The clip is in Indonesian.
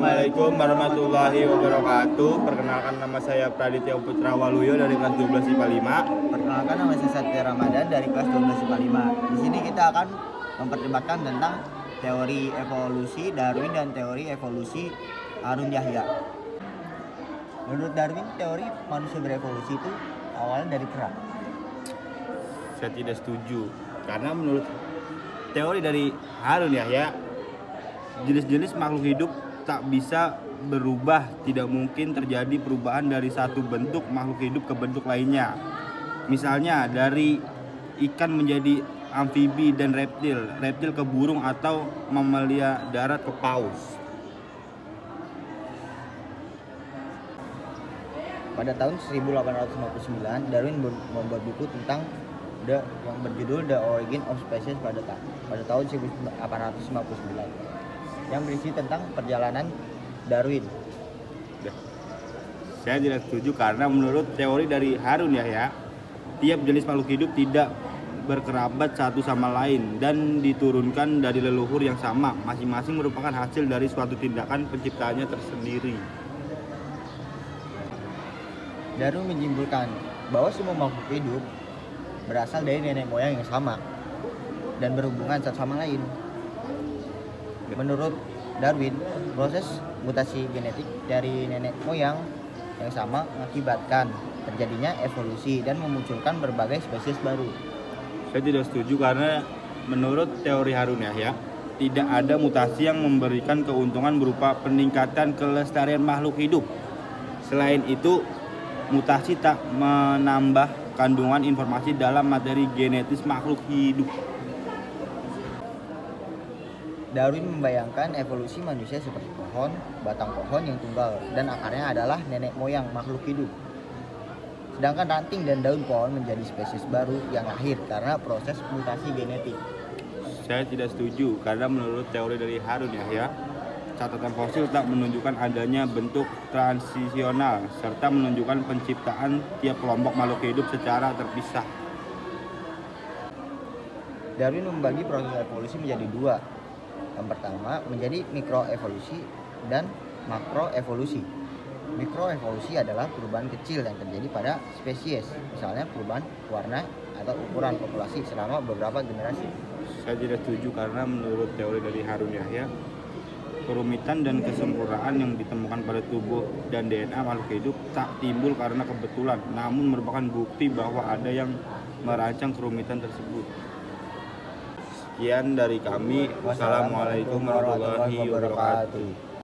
Assalamualaikum warahmatullahi wabarakatuh. Perkenalkan, nama saya Praditya Putra Waluyo dari kelas 12 IPA 5. Perkenalkan, nama saya Satya Ramadan dari kelas 12 IPA 5. Di sini kita akan memperdebatkan tentang teori evolusi Darwin dan teori evolusi Harun Yahya. Menurut Darwin, teori manusia berevolusi itu awalnya dari kera. Saya tidak setuju, karena menurut teori dari Harun Yahya, jenis-jenis makhluk hidup tak bisa berubah, tidak mungkin terjadi perubahan dari satu bentuk makhluk hidup ke bentuk lainnya. Misalnya dari ikan menjadi amfibi dan reptil, reptil ke burung, atau mamalia darat ke paus. Pada tahun 1859, Darwin membuat buku tentang yang berjudul The Origin of Species pada tahun 1859, yang berisi tentang perjalanan Darwin. Saya tidak setuju, karena menurut teori dari Harun Yahya, tiap jenis makhluk hidup tidak berkerabat satu sama lain dan diturunkan dari leluhur yang sama, masing-masing merupakan hasil dari suatu tindakan penciptaannya tersendiri. Darwin menyimpulkan bahwa semua makhluk hidup berasal dari nenek moyang yang sama dan berhubungan satu sama lain. Menurut Darwin, proses mutasi genetik dari nenek moyang yang sama mengakibatkan terjadinya evolusi dan memunculkan berbagai spesies baru. Saya tidak setuju, karena menurut teori Harun Yahya, tidak ada mutasi yang memberikan keuntungan berupa peningkatan kelestarian makhluk hidup. Selain itu, mutasi tak menambah kandungan informasi dalam materi genetis makhluk hidup. Darwin membayangkan evolusi manusia seperti pohon, batang pohon yang tunggal, dan akarnya adalah nenek moyang makhluk hidup. Sedangkan ranting dan daun pohon menjadi spesies baru yang lahir karena proses mutasi genetik. Saya tidak setuju, karena menurut teori dari Harun Yahya, catatan fosil tak menunjukkan adanya bentuk transisional serta menunjukkan penciptaan tiap kelompok makhluk hidup secara terpisah. Darwin membagi proses evolusi menjadi dua. Yang pertama menjadi mikroevolusi dan makroevolusi. Mikroevolusi adalah perubahan kecil yang terjadi pada spesies, misalnya perubahan warna atau ukuran populasi selama beberapa generasi. Saya tidak setuju, karena menurut teori dari Harun Yahya, kerumitan dan kesempurnaan yang ditemukan pada tubuh dan DNA makhluk hidup tak timbul karena kebetulan, namun merupakan bukti bahwa ada yang merancang kerumitan tersebut. Sekian dari kami. Wassalamualaikum warahmatullahi wabarakatuh.